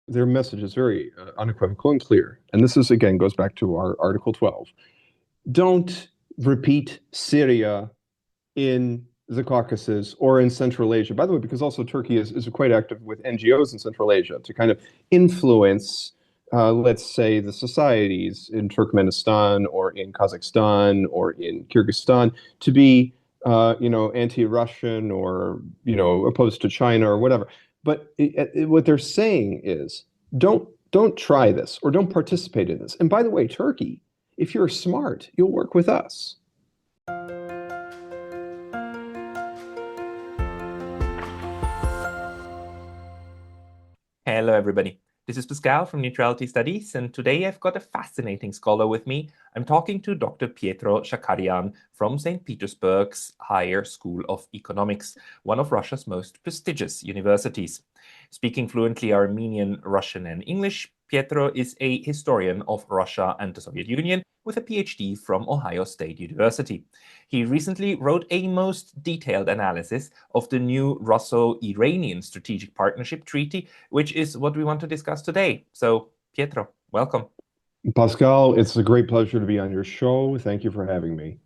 their message is very unequivocal and clear. And this is, again, goes back to our Article 12. Don't repeat Syria in the Caucasus or in Central Asia. By the way, because also Turkey is quite active with NGOs in Central Asia to kind of influence, let's say, the societies in Turkmenistan or in Kazakhstan or in Kyrgyzstan to be, anti-Russian or, opposed to China or whatever. But what they're saying is, don't try this or don't participate in this. And by the way, Turkey, if you're smart, you'll work with us. Hello, everybody. This is Pascal from Neutrality Studies, and today I've got a fascinating scholar with me. I'm talking to Dr. Pietro Shakarian from St. Petersburg's Higher School of Economics, one of Russia's most prestigious universities. Speaking fluently Armenian, Russian, and English, Pietro is a historian of Russia and the Soviet Union with a PhD from Ohio State University. He recently wrote a most detailed analysis of the new Russo-Iranian Strategic Partnership Treaty, which is what we want to discuss today. So, Pietro, welcome. Pascal, it's a great pleasure to be on your show. Thank you for having me.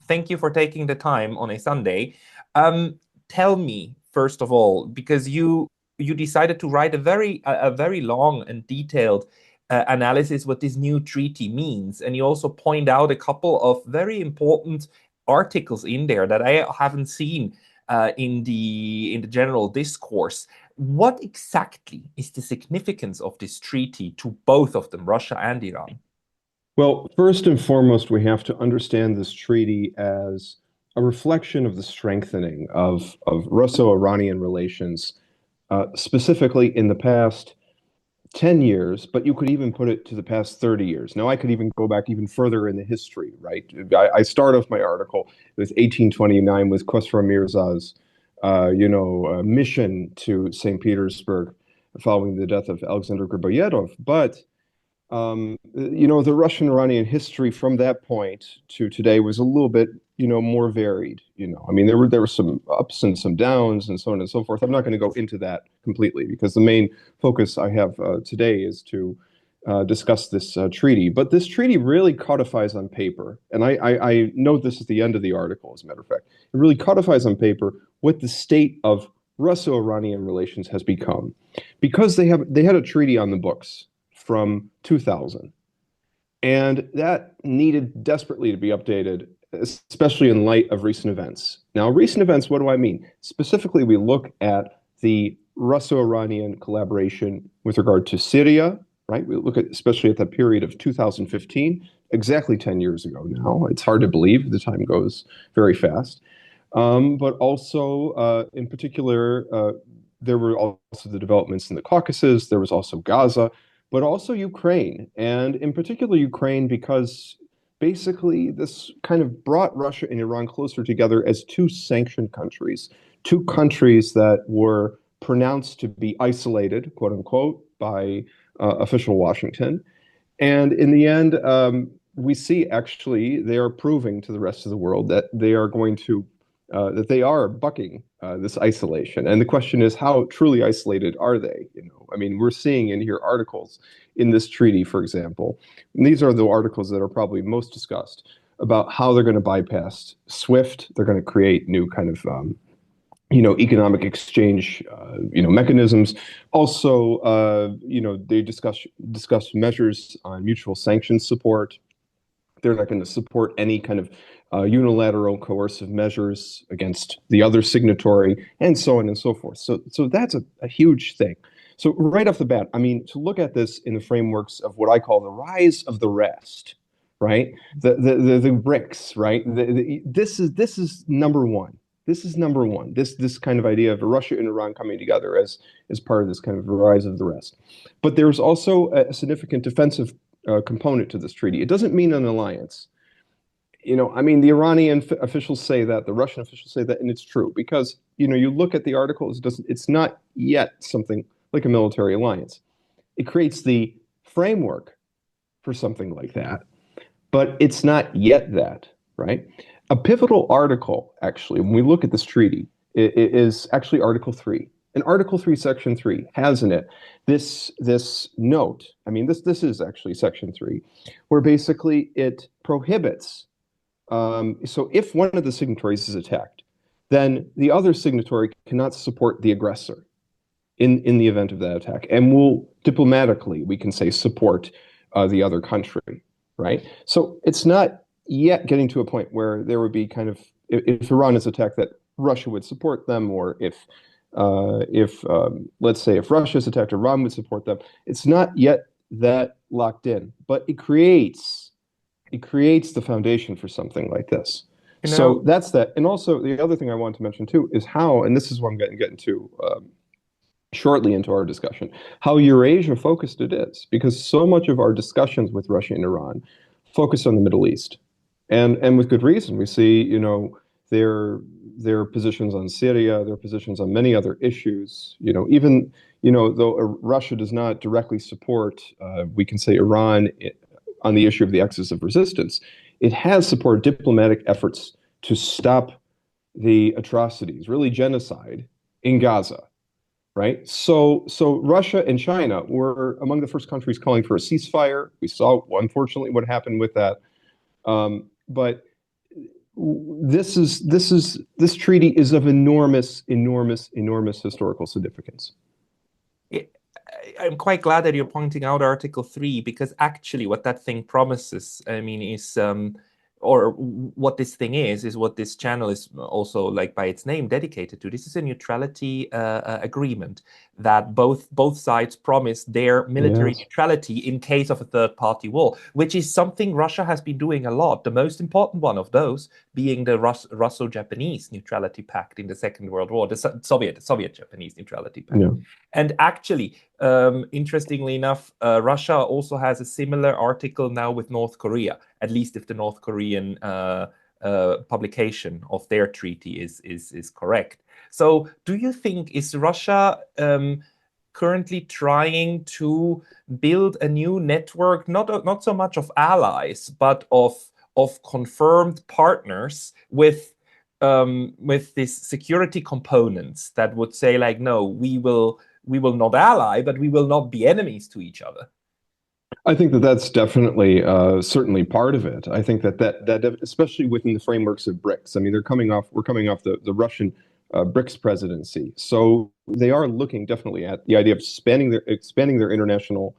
Thank you for taking the time on a Sunday. Tell me, first of all, because you decided to write a very long and detailed analysis what this new treaty means, and you also point out a couple of very important articles in there that I haven't seen in the general discourse. What exactly is the significance of this treaty to both of them, Russia and Iran? Well, first and foremost, we have to understand this treaty as a reflection of the strengthening of Russo-Iranian relations, specifically in the past 10 years, but you could even put it to the past 30 years. Now, I could even go back even further in the history, right? I start off my article with 1829 with Khosrow Mirza's, mission to St. Petersburg following the death of Alexander Griboyedov. But, the Russian-Iranian history from that point to today was a little bit, more varied. I mean, there were some ups and some downs and so on and so forth. I'm not going to go into that completely because the main focus I have today is to discuss this treaty. But this treaty really codifies on paper, and I note this at the end of the article, as a matter of fact. It really codifies on paper what the state of Russo-Iranian relations has become, because they had a treaty on the books from 2000, and that needed desperately to be updated, especially in light of recent events. Now, recent events, what do I mean? Specifically, we look at the Russo-Iranian collaboration with regard to Syria, right? We look at, especially at the period of 2015, exactly 10 years ago now. It's hard to believe, the time goes very fast. But also, in particular, there were also the developments in the Caucasus, there was also Gaza, but also Ukraine, and in particular Ukraine, because basically this kind of brought Russia and Iran closer together as two sanctioned countries, two countries that were pronounced to be isolated, quote unquote, by official Washington. And in the end, we see actually they are proving to the rest of the world that they are going to that they are bucking this isolation. And the question is, how truly isolated are they? I mean, we're seeing in here articles in this treaty, for example, and these are the articles that are probably most discussed about how they're going to bypass SWIFT. They're going to create new kind of, economic exchange, mechanisms. Also, they discuss measures on mutual sanctions support. They're not going to support any kind of unilateral coercive measures against the other signatory, and so on and so forth. So that's a huge thing. So right off the bat, I mean, to look at this in the frameworks of what I call the rise of the rest, right? The BRICS, right? This is number one. This is number one. This kind of idea of Russia and Iran coming together as part of this kind of rise of the rest. But there's also a significant defensive component to this treaty. It doesn't mean an alliance. I mean, the Iranian officials say that, the Russian officials say that, and it's true because, you look at the articles, it's not yet something like a military alliance. It creates the framework for something like that, but it's not yet that, right? A pivotal article, actually, when we look at this treaty, it is actually Article 3. And Article 3, Section 3 has in it this note. I mean, this is actually Section 3, where basically it prohibits. So if one of the signatories is attacked, then the other signatory cannot support the aggressor in the event of that attack, and will diplomatically, we can say, support the other country, right? So it's not yet getting to a point where there would be kind of, if Iran is attacked, that Russia would support them, or if let's say if Russia is attacked, Iran would support them. It's not yet that locked in, but it creates the foundation for something like this. You So know, that's that. And also the other thing I want to mention too is how, and this is what I'm getting to shortly into our discussion, how Eurasia focused it is, because so much of our discussions with Russia and Iran focus on the Middle East, and with good reason. We see, their positions on Syria, their positions on many other issues. Even though Russia does not directly support, we can say Iran on the issue of the axis of resistance, it has supported diplomatic efforts to stop the atrocities, really genocide in Gaza. Right. So Russia and China were among the first countries calling for a ceasefire. We saw, unfortunately, what happened with that. But this treaty is of enormous historical significance. I'm quite glad that you're pointing out Article 3, because actually what that thing promises, I mean, is or what this thing is what this channel is also, like by its name, dedicated to. This is a neutrality agreement that both sides promise their military neutrality in case of a third-party war, which is something Russia has been doing a lot. The most important one of those being the Russo-Japanese Neutrality Pact in the Second World War, the Soviet-Japanese Neutrality Pact. Yeah. And actually, interestingly enough, Russia also has a similar article now with North Korea, at least if the North Korean publication of their treaty is correct. So do you think, is Russia currently trying to build a new network, not so much of allies, but of confirmed partners with this security components that would say, like, no, we will not ally, but we will not be enemies to each other? I think that's definitely certainly part of it. I think that especially within the frameworks of BRICS. I mean, we're coming off the Russian BRICS presidency, so they are looking definitely at the idea of expanding their international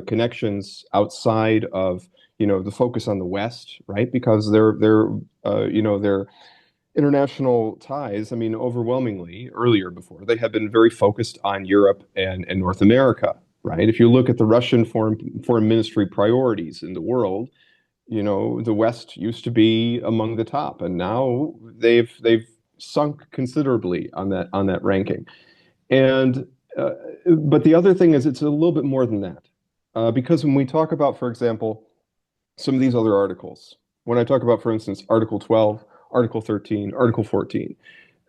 connections outside of the focus on the West, right? Because their international ties, I mean, overwhelmingly earlier before, they have been very focused on Europe and North America, right? If you look at the Russian foreign ministry priorities in the world, the West used to be among the top, and now they've sunk considerably on that ranking. And but the other thing is, it's a little bit more than that, because when we talk about, for example, some of these other articles, when I talk about, for instance, Article 12, Article 13, Article 14,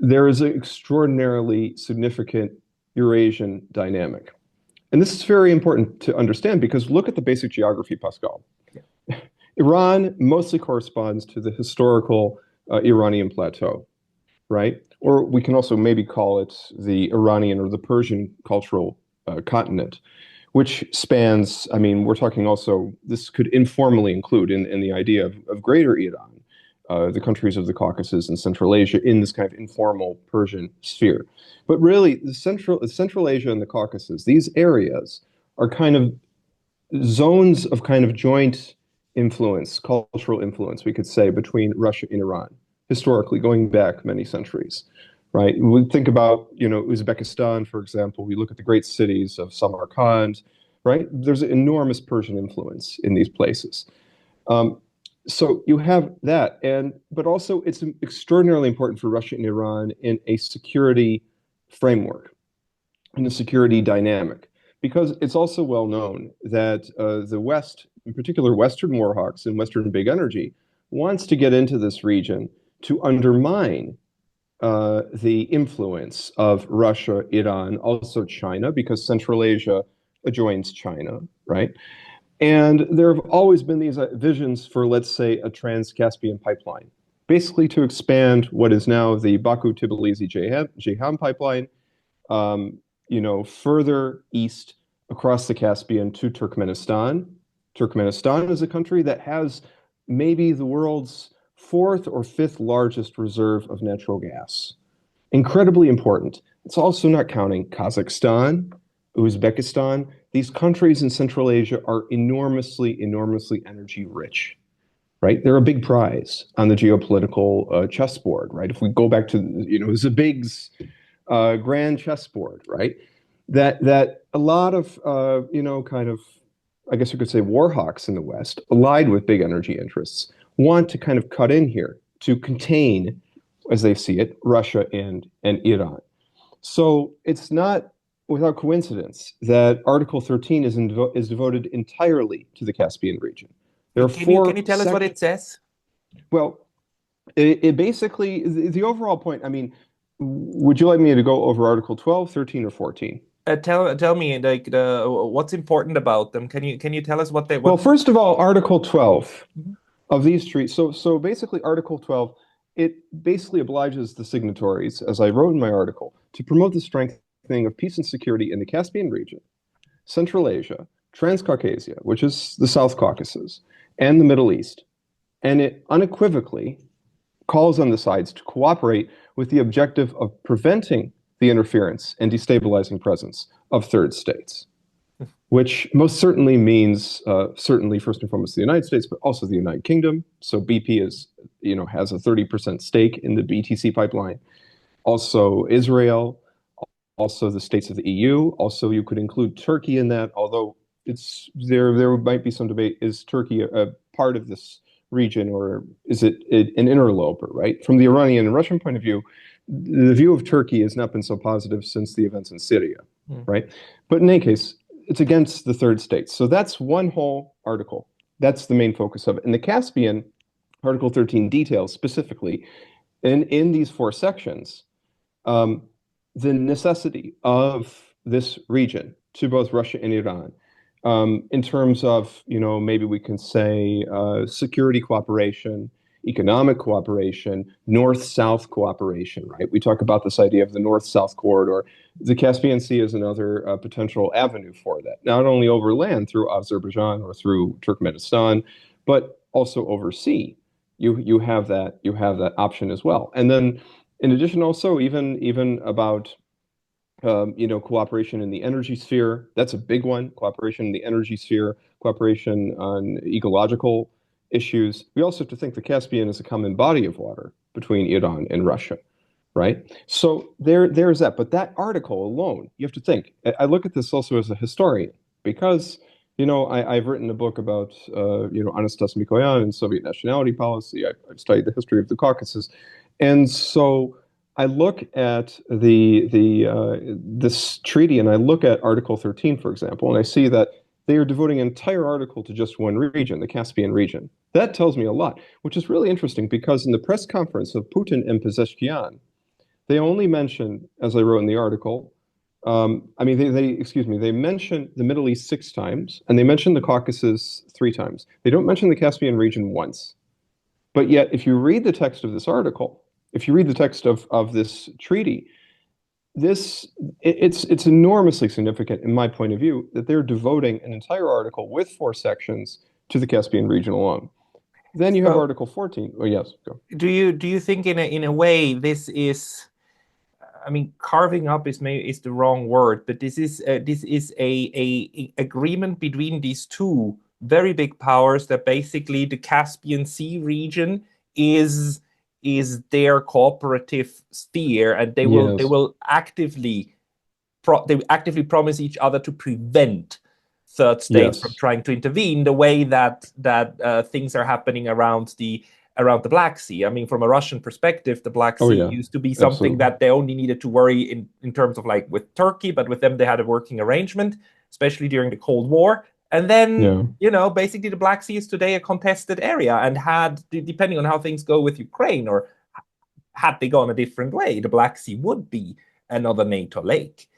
there is an extraordinarily significant Eurasian dynamic. And this is very important to understand, because look at the basic geography, Pascal. Yeah. Iran mostly corresponds to the historical Iranian plateau, right? Or we can also maybe call it the Iranian or the Persian cultural continent, which spans, I mean, we're talking also, this could informally include in the idea of greater Iran, the countries of the Caucasus and Central Asia in this kind of informal Persian sphere. But really, the Central Asia and the Caucasus, these areas are kind of zones of kind of joint influence, cultural influence, we could say, between Russia and Iran, historically, going back many centuries, right? We think about, Uzbekistan, for example. We look at the great cities of Samarkand, right? There's an enormous Persian influence in these places. So you have that, but also it's extraordinarily important for Russia and Iran in a security framework, in a security dynamic, because it's also well known that the West, in particular Western warhawks and Western big energy, wants to get into this region to undermine the influence of Russia, Iran, also China, because Central Asia adjoins China, right? And there have always been these visions for, let's say, a trans-Caspian pipeline, basically to expand what is now the Baku-Tbilisi-Ceyhan pipeline, further east across the Caspian to Turkmenistan. Turkmenistan is a country that has maybe the world's fourth or fifth largest reserve of natural gas. Incredibly important. It's also not counting Kazakhstan, Uzbekistan. These countries in Central Asia are enormously, enormously energy rich, right? They're a big prize on the geopolitical chessboard, right? If we go back to, Zabig's grand chessboard, right? That a lot of, kind of, I guess you could say war hawks in the West, allied with big energy interests, want to kind of cut in here to contain, as they see it, Russia and Iran. So it's not without coincidence that Article 13 is devoted entirely to the Caspian region. There are can you tell us what it says? Well, it basically, the overall point, I mean, would you like me to go over Article 12, 13, or 14? Tell me like what's important about them. Can you tell us what they? Well, first of all, Article 12 of these treaties. So basically, Article 12, it basically obliges the signatories, as I wrote in my article, to promote the strengthening of peace and security in the Caspian region, Central Asia, Transcaucasia, which is the South Caucasus, and the Middle East. And it unequivocally calls on the sides to cooperate with the objective of preventing the interference and destabilizing presence of third states, which most certainly means, certainly first and foremost, the United States, but also the United Kingdom. So BP has a 30% stake in the BTC pipeline. Also Israel, also the states of the EU. Also, you could include Turkey in that, although there might be some debate. Is Turkey a part of this region, or is it an interloper, right? From the Iranian and Russian point of view, the view of Turkey has not been so positive since the events in Syria, right? But in any case, it's against the third states. So that's one whole article. That's the main focus of it. And the Caspian, Article 13 details specifically, in these four sections, the necessity of this region to both Russia and Iran, in terms of, maybe we can say security cooperation, economic cooperation, north-south cooperation, right? We talk about this idea of the north-south corridor. The Caspian Sea is another potential avenue for that, not only over land through Azerbaijan or through Turkmenistan, but also over sea. You have that option as well. And then, in addition, also even about cooperation in the energy sphere. That's a big one. Cooperation in the energy sphere, cooperation on ecological issues. We also have to think the Caspian is a common body of water between Iran and Russia, right? So there's that. But that article alone, you have to think. I look at this also as a historian because, I've written a book about, Anastas Mikoyan and Soviet nationality policy. I've studied the history of the Caucasus. And so I look at this treaty and I look at Article 13, for example, and I see that they are devoting an entire article to just one region, the Caspian region. That tells me a lot, which is really interesting because in the press conference of Putin and Pezeshkian, they only mention, as I wrote in the article, they mention the Middle East 6 times, and they mention the Caucasus 3 times. They don't mention the Caspian region once. But yet, if you read the text of this article, if you read the text of this treaty, it's enormously significant in my point of view that they're devoting an entire article with 4 sections to the Caspian region alone. Then you have Article 14. Oh yes, go. Do you think in a way this is, carving up is the wrong word, but this is a agreement between these two very big powers that basically the Caspian Sea region is their cooperative sphere, and they will actively promise each other to prevent third states from trying to intervene the way that things are happening around the Black Sea. From a Russian perspective, the Black Sea used to be something that they only needed to worry in terms of like with Turkey, but with them they had a working arrangement, especially during the Cold War. And then, basically the Black Sea is today a contested area, and had, depending on how things go with Ukraine, or had they gone a different way, the Black Sea would be another NATO lake.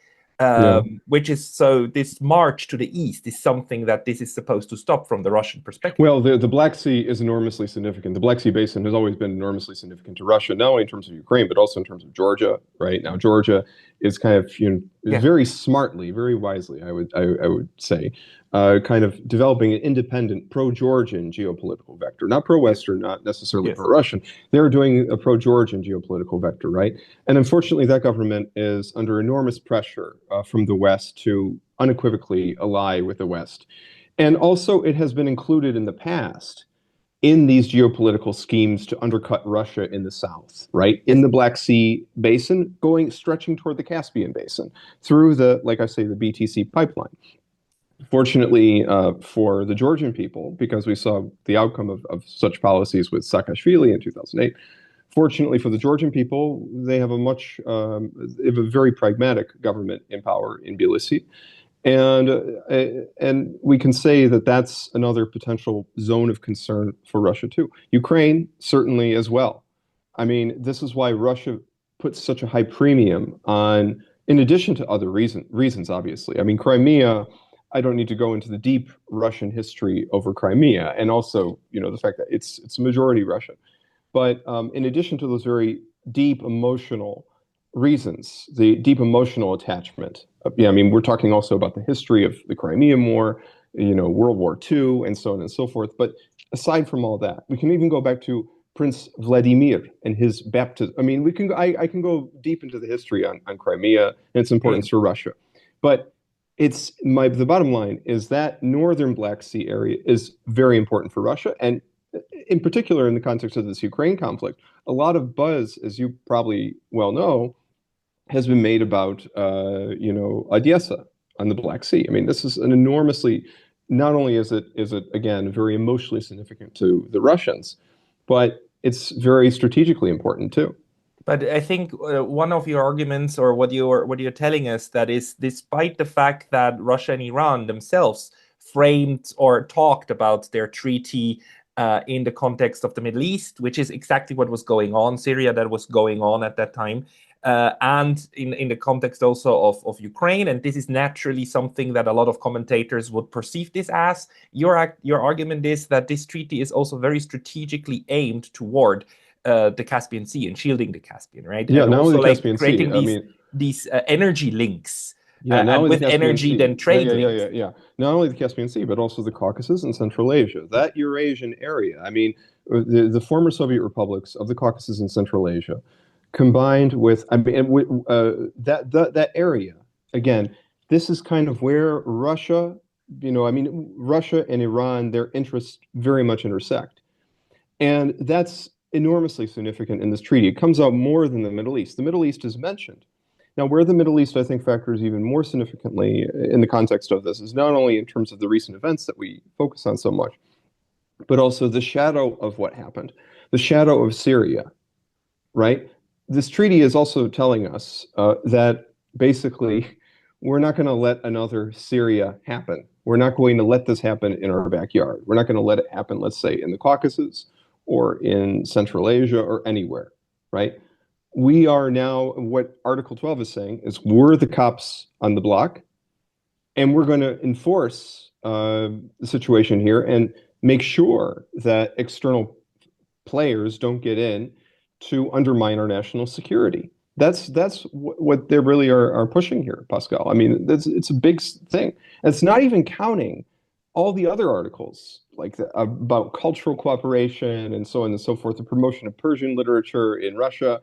Which is, so this march to the east is something that this is supposed to stop from the Russian perspective. Well, the Black Sea is enormously significant. The Black Sea Basin has always been enormously significant to Russia, not only in terms of Ukraine, but also in terms of Georgia, right? Now, Georgia is kind of, Yeah. very smartly, very wisely, I would say, kind of developing an independent pro-Georgian geopolitical vector, not pro-Western, not necessarily Yes. pro-Russian. They're doing a pro-Georgian geopolitical vector, right? And unfortunately, that government is under enormous pressure from the West to unequivocally ally with the West. And also, it has been included in the past in these geopolitical schemes to undercut Russia in the south, right? In the Black Sea Basin, stretching toward the Caspian Basin through like I say, the BTC pipeline. Fortunately for the Georgian people, because we saw the outcome of such policies with Saakashvili in 2008, fortunately for the Georgian people, they have they have a very pragmatic government in power in Tbilisi. And we can say that that's another potential zone of concern for Russia too. Ukraine certainly as well. I mean, this is why Russia puts such a high premium on, in addition to other reasons, obviously. I mean, Crimea, I don't need to go into the deep Russian history over Crimea, and also, the fact that it's a majority Russian. But in addition to those very deep emotional reasons, the deep emotional attachment. I mean, we're talking also about the history of the Crimean War, World War II, and so on and so forth. But aside from all that, we can even go back to Prince Vladimir and his baptism. I mean, I can go deep into the history on Crimea and its importance for Russia. But the bottom line is that northern Black Sea area is very important for Russia. And in particular, in the context of this Ukraine conflict, a lot of buzz, as you probably well know, has been made about, Odessa on the Black Sea. I mean, this is an enormously, not only is it again very emotionally significant to the Russians, but it's very strategically important too. But I think one of your arguments, or what you're telling us, that is, despite the fact that Russia and Iran themselves framed or talked about their treaty in the context of the Middle East, which is exactly what was going on, Syria, that was going on at that time, and in the context also of Ukraine. And this is naturally something that a lot of commentators would perceive this as. Your argument is that this treaty is also very strategically aimed toward the Caspian Sea and shielding the Caspian, right? Yeah, and not also only the Caspian creating Sea. these energy links. Yeah, not and only with the Caspian energy, Sea. then trade links. Yeah. Not only the Caspian Sea, but also the Caucasus and Central Asia. That Eurasian area. I mean, the former Soviet republics of the Caucasus and Central Asia, combined with, that area. Again, this is kind of where Russia, Russia and Iran, their interests very much intersect, and that's enormously significant in this treaty. It comes out more than the Middle East. The Middle East is mentioned. Now, where the Middle East, I think, factors even more significantly in the context of this is not only in terms of the recent events that we focus on so much, but also the shadow of what happened, the shadow of Syria, right? This treaty is also telling us that basically we're not going to let another Syria happen. We're not going to let this happen in our backyard. We're not going to let it happen, let's say, in the Caucasus or in Central Asia or anywhere, right? We are now, what Article 12 is saying is we're the cops on the block, and we're going to enforce the situation here and make sure that external players don't get in to undermine our national security. That's what they really are pushing here, Pascal. I mean, it's a big thing. And it's not even counting all the other articles about cultural cooperation and so on and so forth, the promotion of Persian literature in Russia,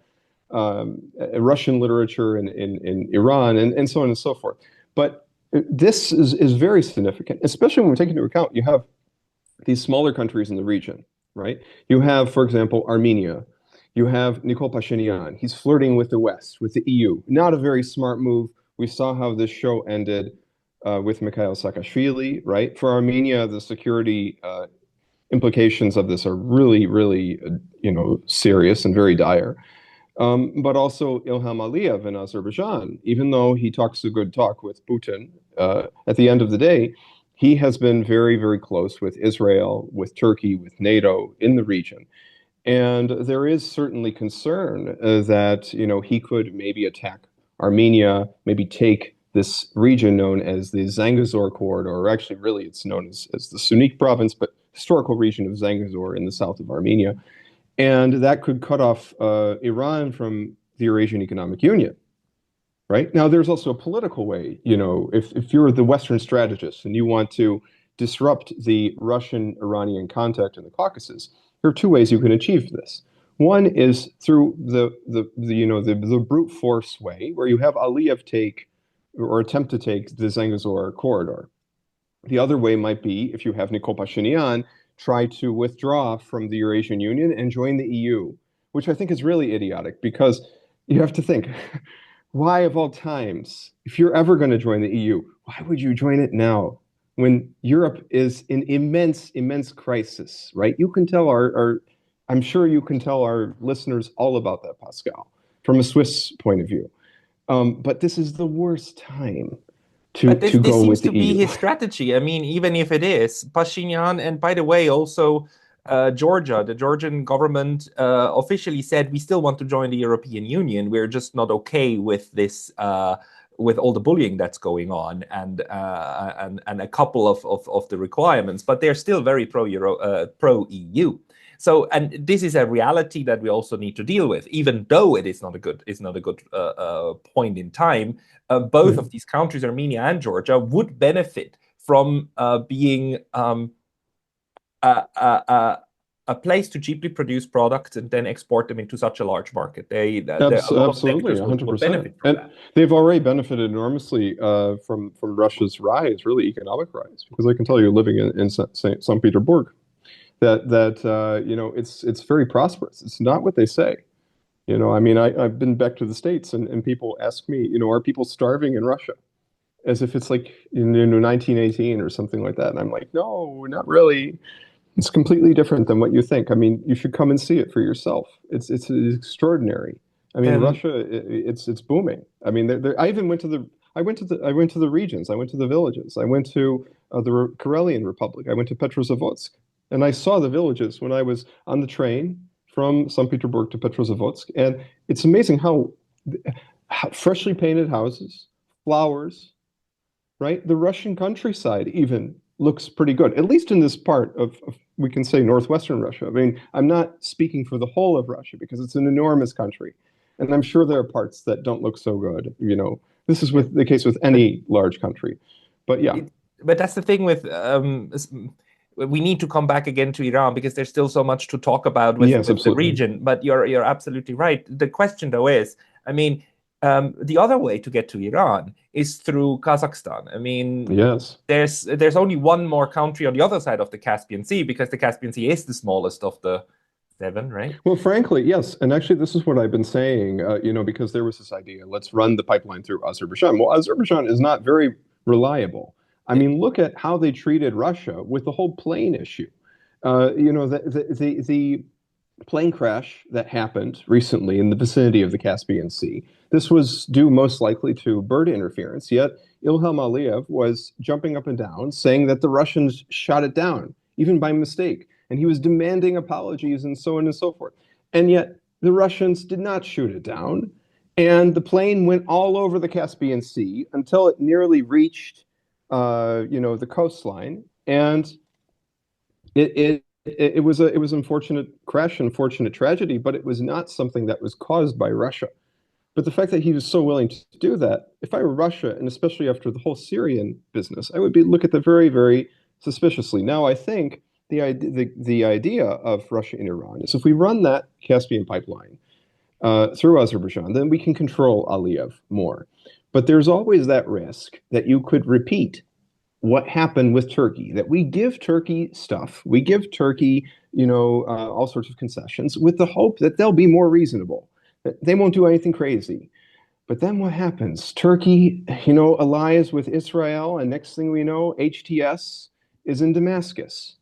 Russian literature in Iran, and so on and so forth. But this is very significant, especially when we take into account you have these smaller countries in the region, right? You have, for example, Armenia. You have Nikol Pashinyan. He's flirting with the West, with the EU. Not a very smart move. We saw how this show ended with Mikhail Saakashvili, right? For Armenia, the security implications of this are really, really, serious and very dire. But also Ilham Aliyev in Azerbaijan, even though he talks a good talk with Putin, at the end of the day, he has been very, very close with Israel, with Turkey, with NATO in the region. And there is certainly concern that, he could maybe attack Armenia, maybe take this region known as the Zangezur corridor, or actually really it's known as the Sunnik province, but historical region of Zangezur in the south of Armenia. And that could cut off Iran from the Eurasian Economic Union. right? Now, there's also a political way, if you're the Western strategist and you want to disrupt the Russian-Iranian contact in the Caucasus, there are two ways you can achieve this. One is through the brute force way, where you have Aliyev take or attempt to take the Zangezur corridor. The other way might be, if you have Nikol Pashinyan, try to withdraw from the Eurasian Union and join the EU, which I think is really idiotic because you have to think, why of all times, if you're ever going to join the EU, why would you join it now when Europe is in immense, immense crisis, right? You can tell I'm sure you can tell our listeners all about that, Pascal, from a Swiss point of view. But this is the worst time But to this go seems with to the be EU. his strategy. I mean, even if it is, Pashinyan, and by the way, also Georgia, the Georgian government officially said we still want to join the European Union. We're just not okay with this, with all the bullying that's going on, and a couple of the requirements. But they're still very pro EU. So, and this is a reality that we also need to deal with, even though it is not a good point in time. Both of these countries, Armenia and Georgia, would benefit from being a place to cheaply produce products and then export them into such a large market. A lot of Absolutely, sectors would 100%. benefit from And that. they've already benefited enormously from Russia's rise, really economic rise, because I can tell you, living in St. Petersburg, that it's very prosperous. It's not what they say. I mean, I've been back to the States, and people ask me, are people starving in Russia? As if it's like in 1918 or something like that. And I'm like, no, not really. It's completely different than what you think. I mean, you should come and see it for yourself. It's extraordinary. I mean, Um, Russia, it's booming. I mean, I even went to the regions. I went to the villages. I went to the Karelian Republic. I went to Petrozavodsk, and I saw the villages when I was on the train from St. Petersburg to Petrozavodsk. And it's amazing how freshly painted houses, flowers, right? The Russian countryside even looks pretty good, at least in this part of we can say northwestern Russia. I mean, I'm not speaking for the whole of Russia because it's an enormous country, and I'm sure there are parts that don't look so good. This is the case with but any large country, but yeah, but that's the thing with we need to come back again to Iran because there's still so much to talk about yes, with the absolutely, region. But you're absolutely right. The question though is, I mean, the other way to get to Iran is through Kazakhstan. I mean, yes. there's only one more country on the other side of the Caspian Sea because the Caspian Sea is the smallest of the seven, right? Well, frankly, yes. And actually, this is what I've been saying, because there was this idea, let's run the pipeline through Azerbaijan. Well, Azerbaijan is not very reliable. I It, mean, look at how they treated Russia with the whole plane issue. The plane crash that happened recently in the vicinity of the Caspian Sea, this was due most likely to bird interference, yet Ilham Aliyev was jumping up and down saying that the Russians shot it down, even by mistake. And he was demanding apologies and so on and so forth. And yet the Russians did not shoot it down. And the plane went all over the Caspian Sea until it nearly reached, the coastline. And it was an unfortunate crash, unfortunate tragedy, but it was not something that was caused by Russia. But the fact that he was so willing to do that, if I were Russia, and especially after the whole Syrian business, I would look at that very, very suspiciously. Now, I think the idea of Russia and Iran is if we run that Caspian pipeline through Azerbaijan, then we can control Aliyev more. But there's always that risk that you could repeat what happened with Turkey, that we give Turkey stuff, we give Turkey, all sorts of concessions with the hope that they'll be more reasonable, that they won't do anything crazy. But then what happens? Turkey, allies with Israel, and next thing we know, HTS is in Damascus,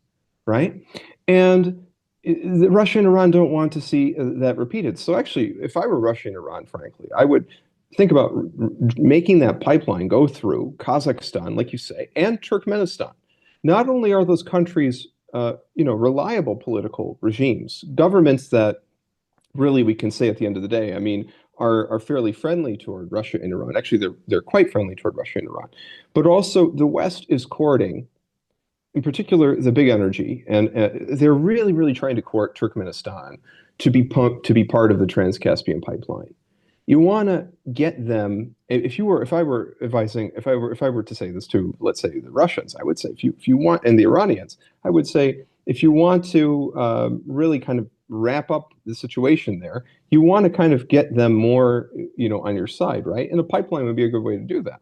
right? And Russia and Iran don't want to see that repeated. So actually, if I were Russia and Iran, frankly, I would think about making that pipeline go through Kazakhstan, like you say, and Turkmenistan. Not only are those countries, reliable political regimes, governments that really we can say at the end of the day, I mean, are fairly friendly toward Russia and Iran. Actually, they're quite friendly toward Russia and Iran. But also, the West is courting, in particular, the big energy, and they're really, really trying to court Turkmenistan to be part of the Trans-Caspian pipeline. you want to get them. If I were advising, if I were to say this to, let's say, the Russians, I would say, if you want, and the Iranians, I would say, if you want to really kind of wrap up the situation there, you want to kind of get them more, on your side, right? And a pipeline would be a good way to do that,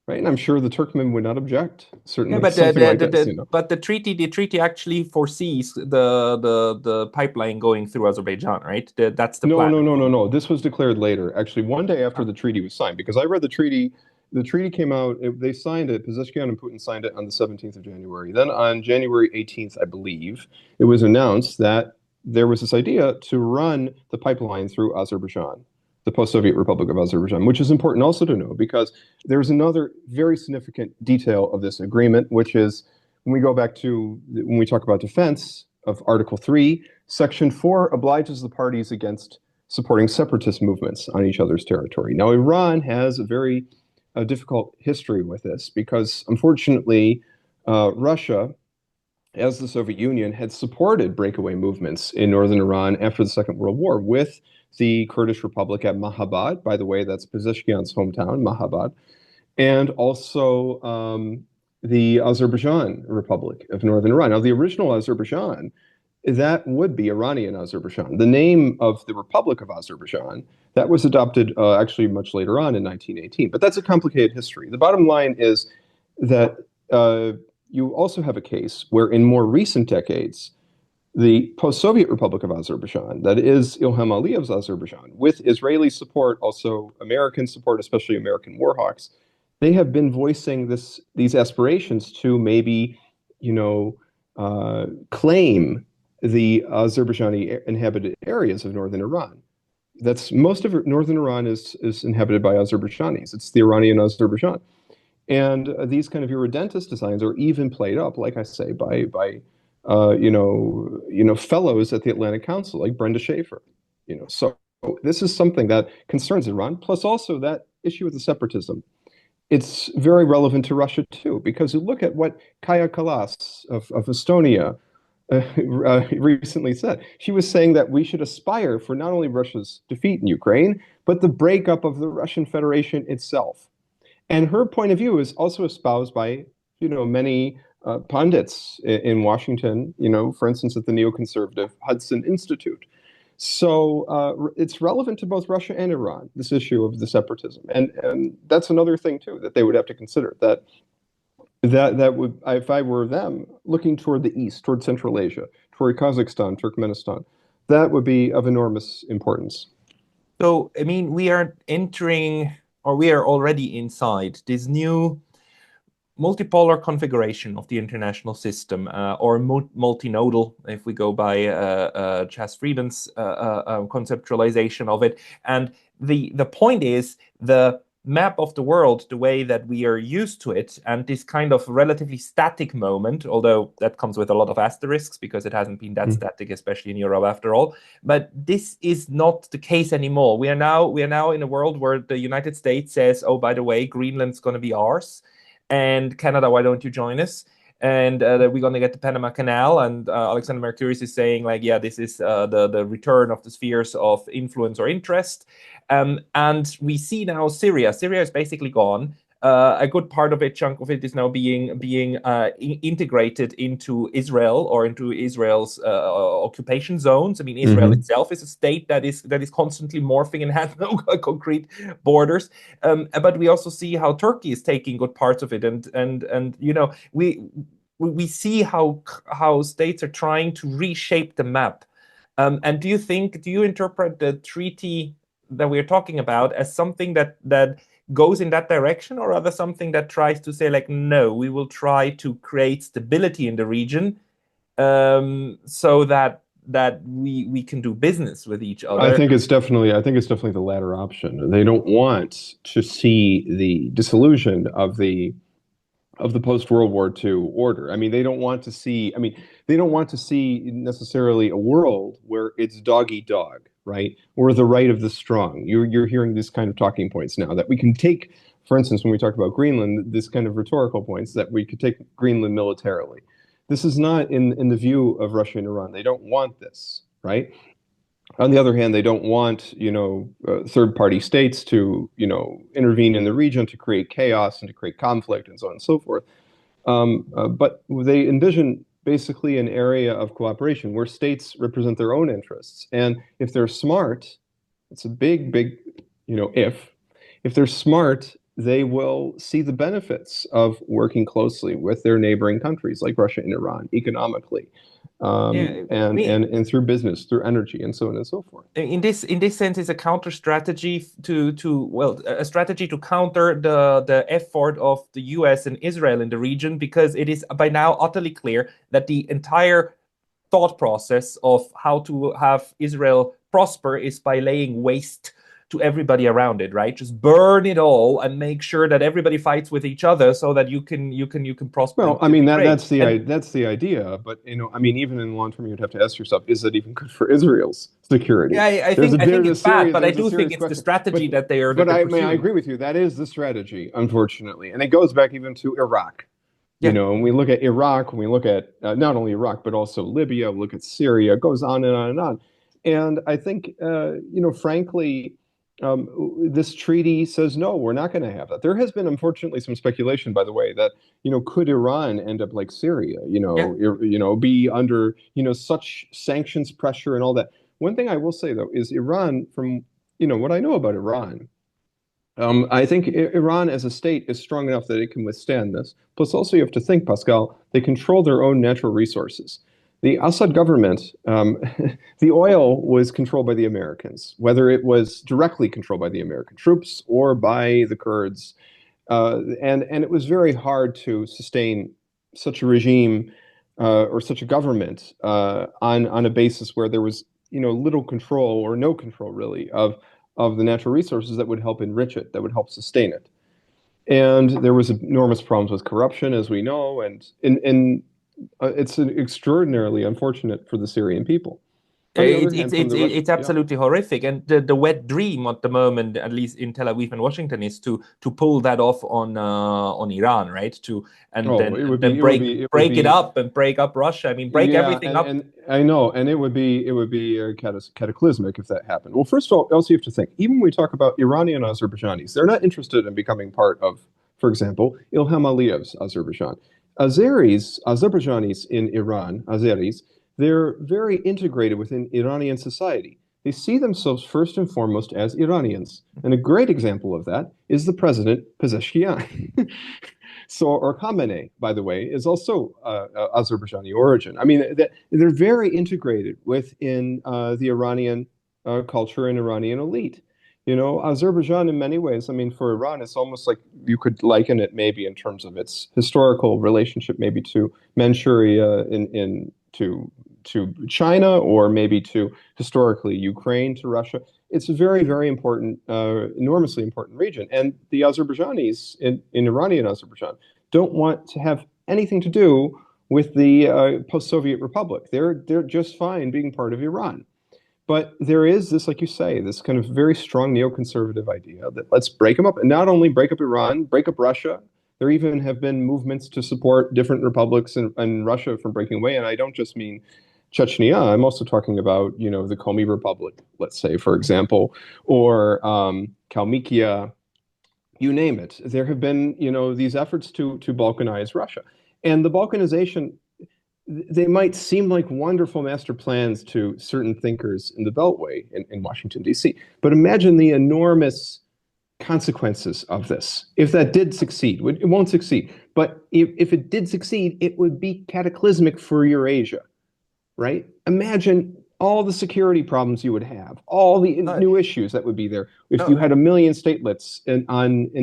right? And I'm sure the Turkmen would not object, Yeah, certainly, but something like this. but the treaty actually foresees the pipeline going through Azerbaijan, right? That's the No, plan. no, no, no, no. This was declared later, actually, one day after Ah, the treaty was signed, because I read the treaty. The treaty came out, they signed it, Pezeshkian and Putin signed it on the 17th of January. Then on January 18th, I believe, it was announced that there was this idea to run the pipeline through Azerbaijan, the post-Soviet Republic of Azerbaijan, which is important also to know because there's another very significant detail of this agreement, which is when we talk about defense of Article 3, Section 4 obliges the parties against supporting separatist movements on each other's territory. Now, Iran has a difficult history with this because, unfortunately, Russia, as the Soviet Union, had supported breakaway movements in northern Iran after the Second World War with the Kurdish Republic at Mahabad. By the way, that's Pezeshkian's hometown, Mahabad, and also the Azerbaijan Republic of northern Iran. Now, the original Azerbaijan, that would be Iranian Azerbaijan. The name of the Republic of Azerbaijan, that was adopted actually much later on in 1918. But that's a complicated history. The bottom line is that you also have a case where in more recent decades, the post-Soviet Republic of Azerbaijan, that is Ilham Aliyev's Azerbaijan, with Israeli support, also American support, especially American warhawks, they have been voicing these aspirations to maybe, claim the Azerbaijani inhabited areas of northern Iran. That's most of northern Iran is inhabited by Azerbaijanis. It's the Iranian Azerbaijan, and these kind of irredentist designs are even played up, like I say, by fellows at the Atlantic Council, like Brenda Schaefer. So this is something that concerns Iran. Plus, also that issue with the separatism. It's very relevant to Russia too, because you look at what Kaya Kallas of Estonia recently said. She was saying that we should aspire for not only Russia's defeat in Ukraine, but the breakup of the Russian Federation itself. And her point of view is also espoused by, many pundits in Washington, for instance, at the neoconservative Hudson Institute. So it's relevant to both Russia and Iran, this issue of the separatism. And that's another thing, too, that they would have to consider, that would, if I were them, looking toward the east, toward Central Asia, toward Kazakhstan, Turkmenistan, that would be of enormous importance. So, I mean, we are entering, or we are already inside this new multipolar configuration of the international system, or multinodal, if we go by Chas Frieden's conceptualization of it. And the point is the map of the world, the way that we are used to it, and this kind of relatively static moment, although that comes with a lot of asterisks because it hasn't been that static, especially in Europe after all. But this is not the case anymore. We are now in a world where the United States says, oh, by the way, Greenland's going to be ours. And Canada, why don't you join us? And we're going to get the Panama Canal. And Alexander Mercouris is saying, like, yeah, this is the return of the spheres of influence or interest. And we see now Syria. Syria is basically gone. A good part of it, chunk of it, is now being integrated into Israel or into Israel's occupation zones. I mean, Israel itself is a state that is constantly morphing and has no concrete borders. But we also see how Turkey is taking good parts of it, and we see how states are trying to reshape the map. And do you interpret the treaty that we're talking about as something that goes in that direction, or rather something that tries to say, like, no, we will try to create stability in the region, so that we can do business with each other? I think it's definitely the latter option. They don't want to see the dissolution of the post-World War II order. I mean, they don't want to see, necessarily a world where it's dog eat dog, right? Or the right of the strong. You're hearing this kind of talking points now that we can take, for instance, when we talk about Greenland, this kind of rhetorical points that we could take Greenland militarily. This is not in the view of Russia and Iran. They don't want this, right? On the other hand, they don't want, third-party states to, intervene in the region to create chaos and to create conflict and so on and so forth. But they envision basically an area of cooperation where states represent their own interests. And if they're smart, it's a big, big, if they're smart, they will see the benefits of working closely with their neighboring countries like Russia and Iran economically, Yeah, I and, mean, and through business, through energy, and so on and so forth. in this sense, it's a counter strategy a strategy to counter the effort of the US and Israel in the region, because it is by now utterly clear that the entire thought process of how to have Israel prosper is by laying waste to everybody around it, right? Just burn it all and make sure that everybody fights with each other so that you can prosper. Well, and I mean be great. that's the idea, but I mean, even in the long term, you'd have to ask yourself: is that even good for Israel's security? Yeah, I think it's bad, but I there's a do think serious it's the question. strategy that they're I pursuing. agree with you. That is the strategy, unfortunately, and it goes back even to Iraq. Yeah. When we look at Iraq, when we look at not only Iraq but also Libya, we look at Syria, it goes on and on and on. And I think, frankly, this treaty says no, we're not going to have that. There has been, unfortunately, some speculation, by the way, that could Iran end up like Syria? Yeah. Be under such sanctions pressure and all that. One thing I will say though is Iran, from what I know about Iran. I think Iran as a state is strong enough that it can withstand this. Plus, also, you have to think, Pascal, they control their own natural resources. The Assad government, the oil was controlled by the Americans, whether it was directly controlled by the American troops or by the Kurds. And it was very hard to sustain such a regime or such a government on a basis where there was little control or no control really of the natural resources that would help enrich it, that would help sustain it. And there was enormous problems with corruption, as we know, and it's extraordinarily unfortunate for the Syrian people. On the other hand, from the Russian, It's absolutely horrific, and the wet dream at the moment, at least in Tel Aviv and Washington, is to pull that off on Iran, right? Then break it up and break up Russia. I mean, break everything up. and I know, and it would be cataclysmic if that happened. Well, first of all, also you have to think, even when we talk about Iranian Azerbaijanis, they're not interested in becoming part of, for example, Ilham Aliyev's Azerbaijan. Azerbaijanis in Iran, Azeris, they're very integrated within Iranian society. They see themselves first and foremost as Iranians. And a great example of that is the president, Pezeshkian. Or Khamenei, by the way, is also Azerbaijani origin. I mean, they're very integrated within the Iranian culture and Iranian elite. Azerbaijan in many ways, I mean, for Iran, it's almost like you could liken it maybe in terms of its historical relationship, maybe to Manchuria to China, or maybe to historically Ukraine to Russia. It's a very, very important, enormously important region. And the Azerbaijanis in Iranian Azerbaijan don't want to have anything to do with the post-Soviet republic. They're just fine being part of Iran. But there is this, like you say, this kind of very strong neoconservative idea that let's break them up, and not only break up Iran, break up Russia. There even have been movements to support different republics in Russia from breaking away. And I don't just mean Chechnya. I'm also talking about, the Komi Republic, let's say, for example, or Kalmykia, you name it. There have been, these efforts to balkanize Russia. And the balkanization, they might seem like wonderful master plans to certain thinkers in the Beltway in Washington, D.C. But imagine the enormous consequences of this. If that did succeed, it won't succeed. But if it did succeed, it would be cataclysmic for Eurasia, right? Imagine all the security problems you would have, all the new issues that would be there if you had a million statelets in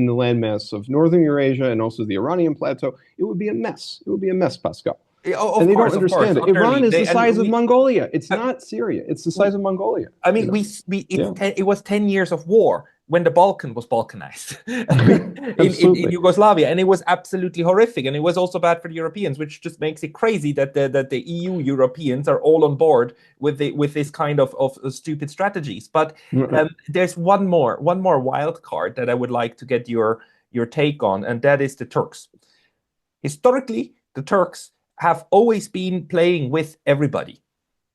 the landmass of northern Eurasia and also the Iranian plateau. It would be a mess. It would be a mess, Pascal. And they don't understand it. Iran is the size of Mongolia. It's not Syria. It's the size of Mongolia. I mean, it was 10 years of war when the Balkan was balkanized in Yugoslavia, and it was absolutely horrific. And it was also bad for the Europeans, which just makes it crazy that the EU Europeans are all on board with this kind of stupid strategies. But there's one more wild card that I would like to get your take on, and that is the Turks. Historically, the Turks have always been playing with everybody.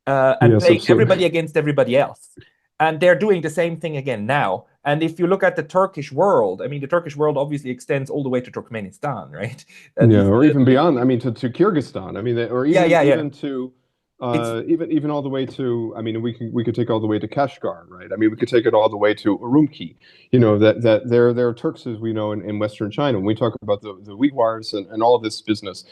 and Yes, playing everybody absolutely. against everybody else. And they're doing the same thing again now. And if you look at the Turkish world, I mean, the Turkish world obviously extends all the way to Turkmenistan, right? Yeah, This, or even beyond. I mean, to Kyrgyzstan. I mean, or yeah, even yeah, yeah. even to It's even all the way to. I mean, we could take all the way to Kashgar, right? I mean, we could take it all the way to Urumqi. You know that there are Turks, as we know, in Western China. When we talk about the Uyghurs and all of this business,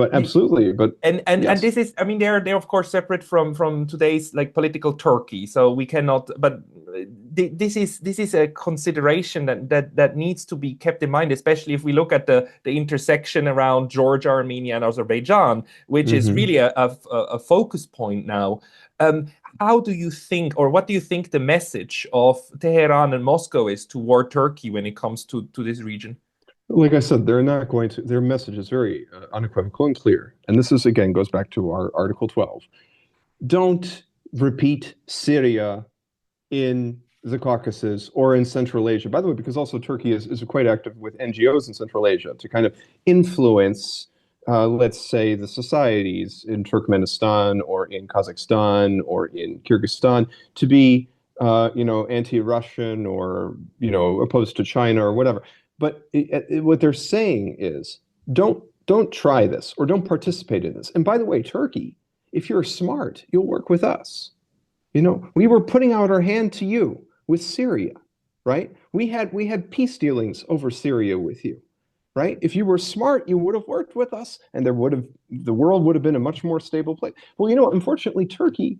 but absolutely. But and yes. this is, I mean, they're of course separate from today's like political Turkey, so we cannot, but this is a consideration that needs to be kept in mind, especially if we look at the intersection around Georgia, Armenia, and Azerbaijan, which is Hmm. really a focus point now. um, how do you think, or what do you think the message of Tehran and Moscow is toward Turkey when it comes to this region? Like I said, they're not going to. Their message is very unequivocal and clear. And this is again goes back to our Article 12. Don't repeat Syria in the Caucasus or in Central Asia. By the way, because also Turkey is quite active with NGOs in Central Asia to kind of influence, let's say, the societies in Turkmenistan or in Kazakhstan or in Kyrgyzstan to be, anti-Russian or, opposed to China or whatever. But what they're saying is, don't try this or don't participate in this. And by the way, Turkey, if you're smart, you'll work with us. We were putting out our hand to you with Syria, right? We had peace dealings over Syria with you, right? If you were smart, you would have worked with us, and the world would have been a much more stable place. Well, unfortunately, Turkey,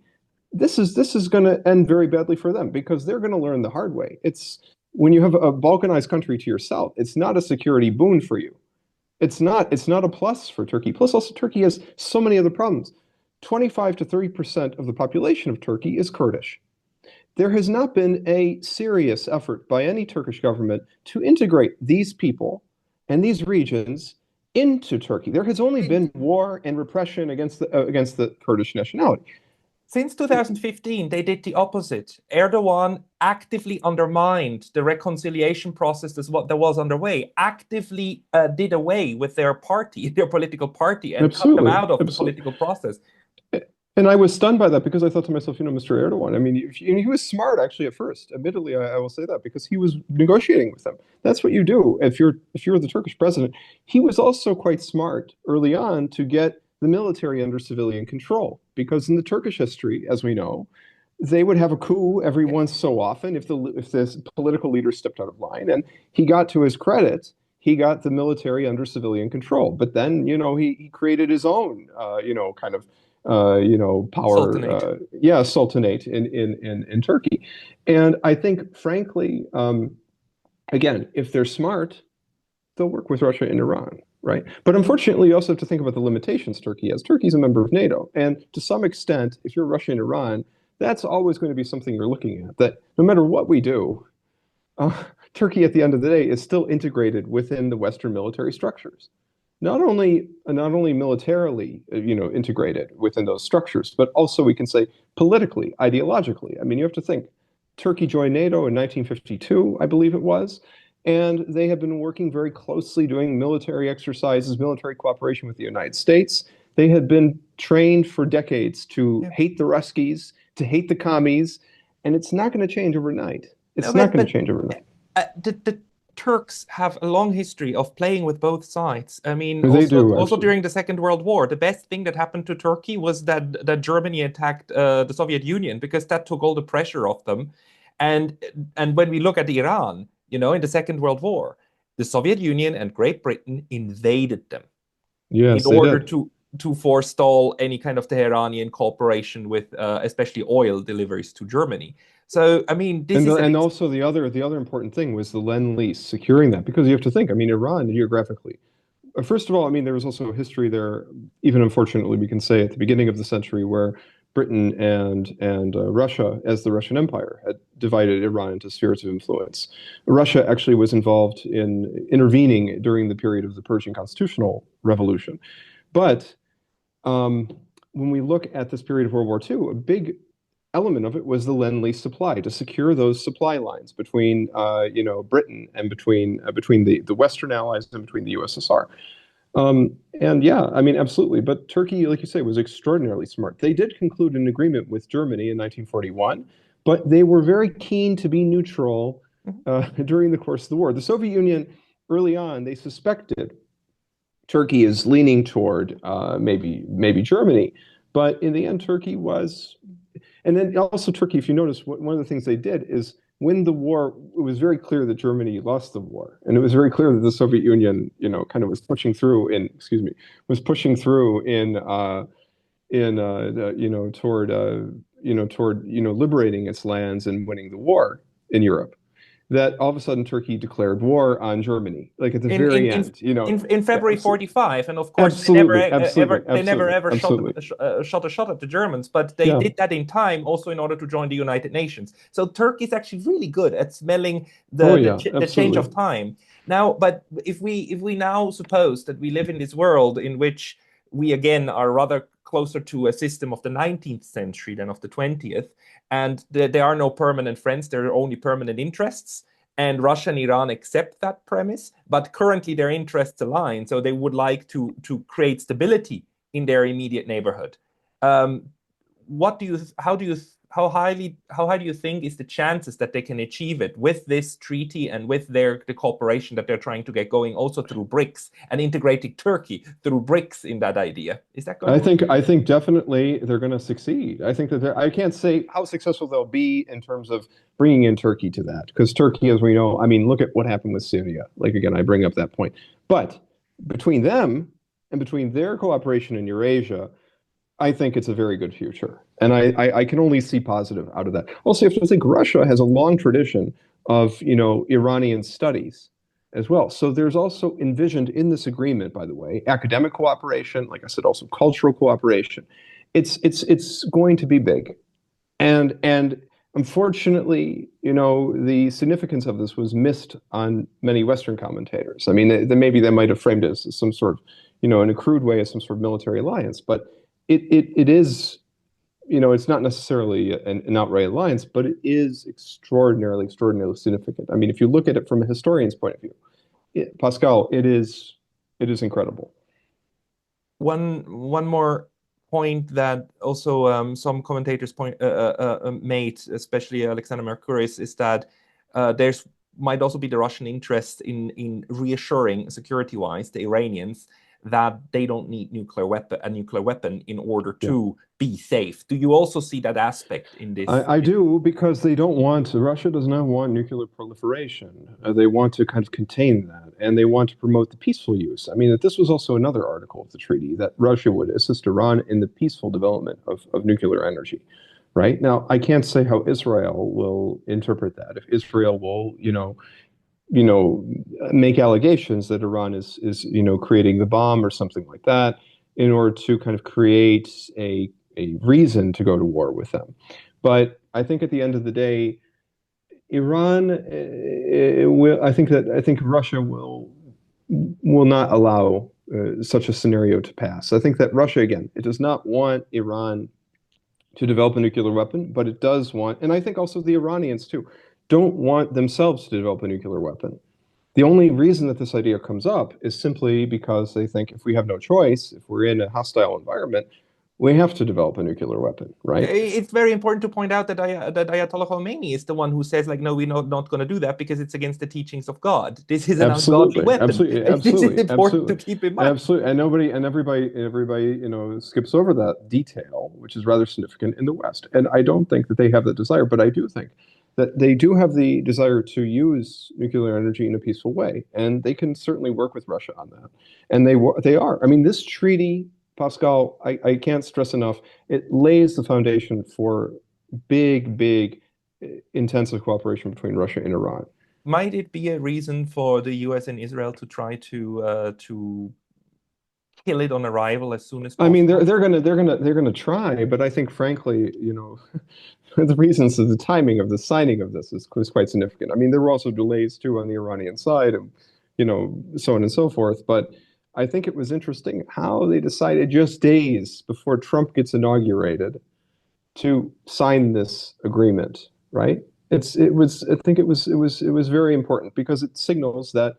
this is going to end very badly for them because they're going to learn the hard way. It's when you have a balkanized country to yourself, it's not a security boon for you. It's not a plus for Turkey. Plus, also Turkey has so many other problems. 25 to 30% of the population of Turkey is Kurdish. There has not been a serious effort by any Turkish government to integrate these people and these regions into Turkey. There has only been war and repression against the Kurdish nationality. Since 2015, they did the opposite. Erdogan actively undermined the reconciliation process that was underway, actively did away with their party, their political party, and cut them Absolutely, out of the absolutely. political process. And I was stunned by that because I thought to myself, Mr. Erdogan, I mean, he was smart actually at first. Admittedly, I will say that because he was negotiating with them. That's what you do if you're the Turkish president. He was also quite smart early on to get the military under civilian control because in the Turkish history, as we know, they would have a coup every Yeah. once so often if this political leader stepped out of line. And he got to his credit, he got the military under civilian control. But then, he created his own, kind of power, Sultanate. yeah, sultanate in Turkey. And I think, frankly, again, if they're smart, they'll work with Russia and Iran, right? But unfortunately, you also have to think about the limitations Turkey has. Turkey's a member of NATO, and to some extent, if you're Russia and Iran, that's always going to be something you're looking at. That no matter what we do, Turkey at the end of the day is still integrated within the Western military structures. Not only militarily, integrated within those structures, but also we can say politically, ideologically. I mean, you have to think Turkey joined NATO in 1952, I believe it was, and they have been working very closely doing military exercises, military cooperation with the United States. They had been trained for decades to Yeah. hate the Ruskies, to hate the commies, and it's not going to change overnight. No, It's not going to but change overnight. the Turks have a long history of playing with both sides. I mean, They also do, also absolutely. during the Second World War, the best thing that happened to Turkey was that Germany attacked the Soviet Union because that took all the pressure off them. And and when we look at Iran, in the Second World War, the Soviet Union and Great Britain invaded them in Yes, they order did. to forestall any kind of Teheranian cooperation with especially oil deliveries to Germany. So I mean, this And is the, an and also the other important thing was the Lend-Lease, securing that because you have to think. I mean, Iran geographically. First of all, I mean, there was also a history there, even unfortunately, we can say at the beginning of the century, where Britain and Russia, as the Russian Empire, had divided Iran into spheres of influence. Russia actually was involved in intervening during the period of the Persian Constitutional Revolution. But um, when we look at this period of World War II, a big element of it was the Lend-Lease supply to secure those supply lines between Britain and between the Western Allies and between the USSR. And yeah, I mean, absolutely. But Turkey, like you say, was extraordinarily smart. They did conclude an agreement with Germany in 1941, but they were very keen to be neutral Mhm. during the course of the war. The Soviet Union, early on, they suspected Turkey is leaning toward maybe Germany, but in the end, Turkey was. And then also Turkey, if you notice, one of the things they did is when the war, it was very clear that Germany lost the war, and it was very clear that the Soviet Union, kind of was pushing through in, excuse me, was pushing through toward liberating its lands and winning the war in Europe. That all of a sudden Turkey declared war on Germany, like at the in in very in end, in February absolutely, 45, and of course absolutely, absolutely, they never absolutely, ever absolutely, shot a shot at the Germans, but they yeah, did that in time also in order to join the United Nations. So Turkey is actually really good at smelling oh yeah, the change of absolutely. time. Now, but if we now suppose that we live in this world in which we again are rather closer to a system of the 19th century than of the 20th, and there are no permanent friends, there are only permanent interests, and Russia and Iran accept that premise, but currently their interests align, so they would like to create stability in their immediate neighborhood. Um, what do you how do you how high do you think is the chances that they can achieve it with this treaty and with the cooperation that they're trying to get going also through BRICS and integrating Turkey through BRICS in that idea? Is that going I to think I think definitely they're going to succeed. I think that I can't say how successful they'll be in terms of bringing in Turkey to that, because Turkey, as we know, I mean, look at what happened with Syria. Like again, I bring up that point. But between them and between their cooperation in Eurasia, I think it's a very good future, and I can only see positive out of that. Also, you have to think Russia has a long tradition of Iranian studies as well. So there's also envisioned in this agreement, by the way, academic cooperation, like I said, also cultural cooperation. It's going to be big, and unfortunately, the significance of this was missed on many Western commentators. I mean, maybe they might have framed it as some sort of, in a crude way, as some sort of military alliance, but it is, it's not necessarily an outright alliance, but it is extraordinarily significant. I mean, if you look at it from a historian's point of view, Pascal, it is incredible. one more point that also some commentators made, especially Alexander Mercouris, is that there's might also be the Russian interest in reassuring security-wise the Iranians that they don't need a nuclear weapon in order Yeah. to be safe. Do you also see that aspect in this? I do, because they don't want Russia does not want nuclear proliferation. They want to kind of contain that, and they want to promote the peaceful use. I mean, that this was also another article of the treaty that Russia would assist Iran in the peaceful development of nuclear energy. Right now, I can't say how Israel will interpret that. If Israel will, you know, make allegations that Iran is creating the bomb or something like that in order to kind of create a reason to go to war with them. But I think at the end of the day, Iran will. I think Russia will not allow such a scenario to pass. I think that Russia, again, it does not want Iran to develop a nuclear weapon, but it does want, and I think also the Iranians too, don't want themselves to develop a nuclear weapon. The only reason that this idea comes up is simply because they think if we have no choice, if we're in a hostile environment, we have to develop a nuclear weapon, right? It's very important to point out that that Ayatollah Khomeini is the one who says, like, no, we're not going to do that because it's against the teachings of God. This is an ungodly Absolutely, weapon. absolutely, This is absolutely, important to absolutely, keep in mind. absolutely, and everybody, skips over that detail, which is rather significant in the West. And I don't think that they have that desire, but I do think that they do have the desire to use nuclear energy in a peaceful way, and they can certainly work with Russia on that. And they are. I mean, this treaty, Pascal, I can't stress enough. It lays the foundation for big, intensive cooperation between Russia and Iran. Might it be a reason for the US and Israel to try to kill it on arrival as soon as I mean, they're possible? they're gonna they're gonna they're gonna try, but I think, frankly, the reasons of the timing of the signing of this is quite significant. I mean, there were also delays too on the Iranian side, and so on and so forth. But I think it was interesting how they decided just days before Trump gets inaugurated to sign this agreement. Right? I think it was very important because it signals that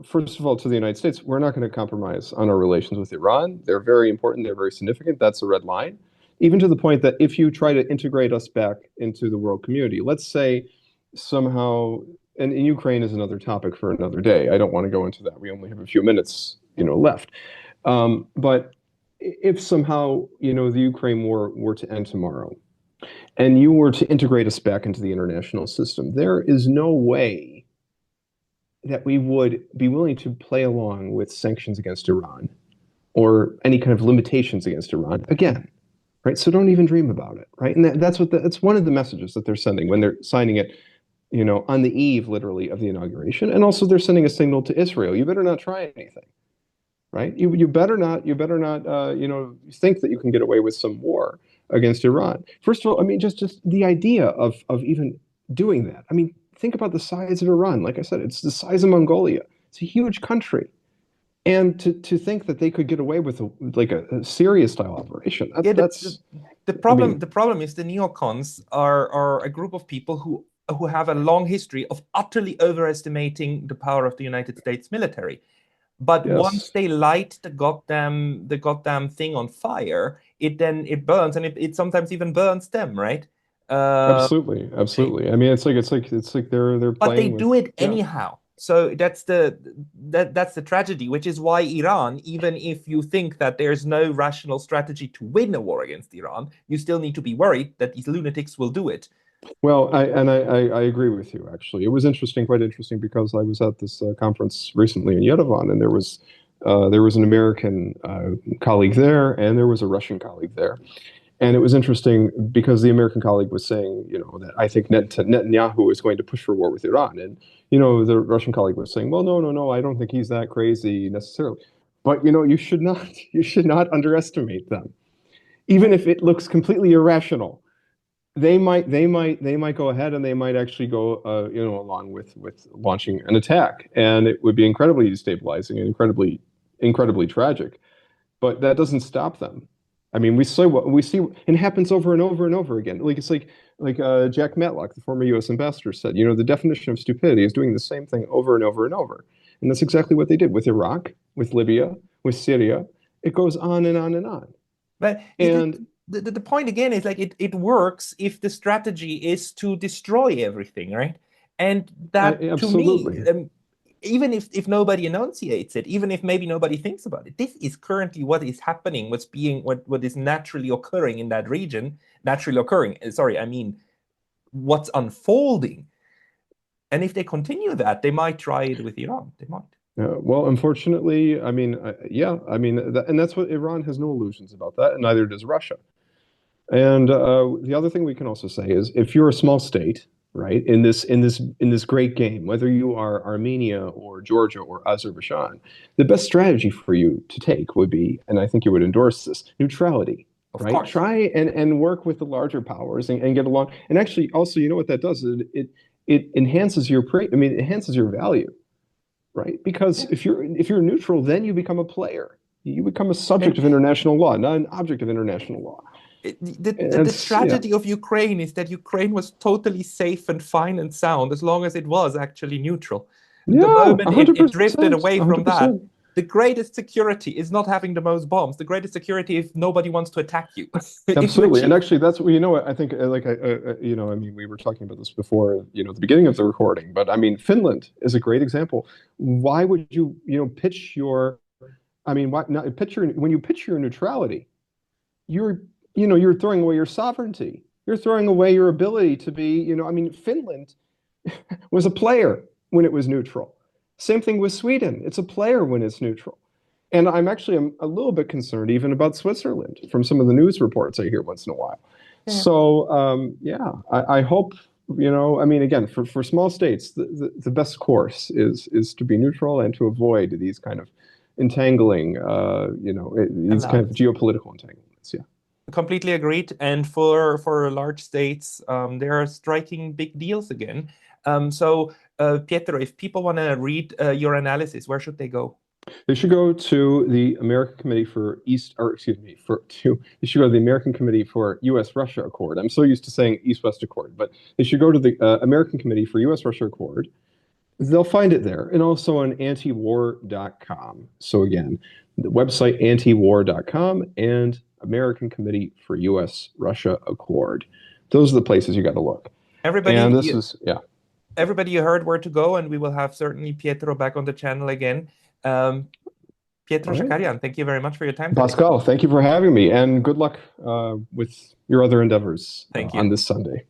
first of all, to the United States, we're not going to compromise on our relations with Iran. They're very important. They're very significant. That's a red line. Even to the point that if you try to integrate us back into the world community, let's say somehow, and Ukraine is another topic for another day. I don't want to go into that. We only have a few minutes, left. But if somehow, the Ukraine war were to end tomorrow, and you were to integrate us back into the international system, there is no way that we would be willing to play along with sanctions against Iran or any kind of limitations against Iran again, right? So don't even dream about it, right? And that's one of the messages that they're sending when they're signing it, on the eve, literally, of the inauguration. And also they're sending a signal to Israel: you better not try anything, right? You better not think that you can get away with some war against Iran. First of all, I mean, just the idea of even doing that. I mean, think about the size of Iran. Like I said, it's the size of Mongolia. It's a huge country. And to think that they could get away with a Syria style operation, that's the problem. I mean, the problem is the neocons are a group of people who have a long history of utterly overestimating the power of the United States military. But yes. Once they light the goddamn thing on fire, it burns, and it sometimes even burns them, right? Absolutely. I mean, it's like they're playing. But they do it yeah. anyhow. So that's the tragedy, which is why Iran, even if you think that there's no rational strategy to win a war against Iran, you still need to be worried that these lunatics will do it. Well, I agree with you, actually. It was quite interesting, because I was at this conference recently in Yerevan, and there was an American colleague there, and there was a Russian colleague there. And it was interesting because the American colleague was saying, that I think Netanyahu is going to push for war with Iran. And, the Russian colleague was saying, well, no, I don't think he's that crazy necessarily. But, you should not underestimate them. Even if it looks completely irrational, they might go ahead, and they might actually go, along with launching an attack. And it would be incredibly destabilizing and incredibly tragic. But that doesn't stop them. I mean, we see, and it happens over and over and over again. Like Jack Matlock, the former U.S. ambassador, said, the definition of stupidity is doing the same thing over and over and over. And that's exactly what they did with Iraq, with Libya, with Syria. It goes on and on and on. But the point again is, like, it works if the strategy is to destroy everything, right? And that, absolutely. to me, even if nobody enunciates it, even if maybe nobody thinks about it, this is currently what is happening, what is naturally occurring in that region. Naturally occurring, sorry, I mean, what's unfolding. And if they continue that, they might try it with Iran. They might. Well, unfortunately, I mean, and that's what Iran has no illusions about that, and neither does Russia. And the other thing we can also say is, if you're a small state, right, in this great game, whether you are Armenia or Georgia or Azerbaijan, the best strategy for you to take would be, and I think you would endorse this, neutrality. Of right? course. Try and work with the larger powers and get along. And actually, also, what that does is it enhances your it enhances your value, right? Because if you're neutral, then you become a player. You become a subject of international law, not an object of international law. The tragedy of Ukraine is that Ukraine was totally safe and fine and sound as long as it was actually neutral. Yeah, the moment it drifted away 100%. from that, the greatest security is not having the most bombs. The greatest security is nobody wants to attack you. Absolutely. And actually, that's what, I think, we were talking about this before, the beginning of the recording, but I mean, Finland is a great example. Why would you, pitch your, why not when you pitch your neutrality, you're throwing away your sovereignty. You're throwing away your ability to be, Finland was a player when it was neutral. Same thing with Sweden. It's a player when it's neutral. And I'm a little bit concerned even about Switzerland from some of the news reports I hear once in a while. Yeah. So, I hope, again, for small states, the best course is to be neutral and to avoid these kind of entangling, these kind of geopolitical entanglements. Yeah. Completely agreed. And for large states, they are striking big deals again. So, Pietro, if people want to read your analysis, where should they go? They should go to the American Committee for they should go to the American Committee for U.S.-Russia Accord. I'm so used to saying East-West Accord, but they should go to the American Committee for U.S.-Russia Accord, They'll find it there, and also on antiwar.com. So again, the website antiwar.com and American Committee for U.S.-Russia Accord. Those are the places you got to look. And this is, yeah. Everybody, you heard where to go, and we will have certainly Pietro back on the channel again. Pietro Shakarian, thank you very much for your time today. Pascal, thank you for having me, and good luck with your other endeavors Thank you. on this Sunday.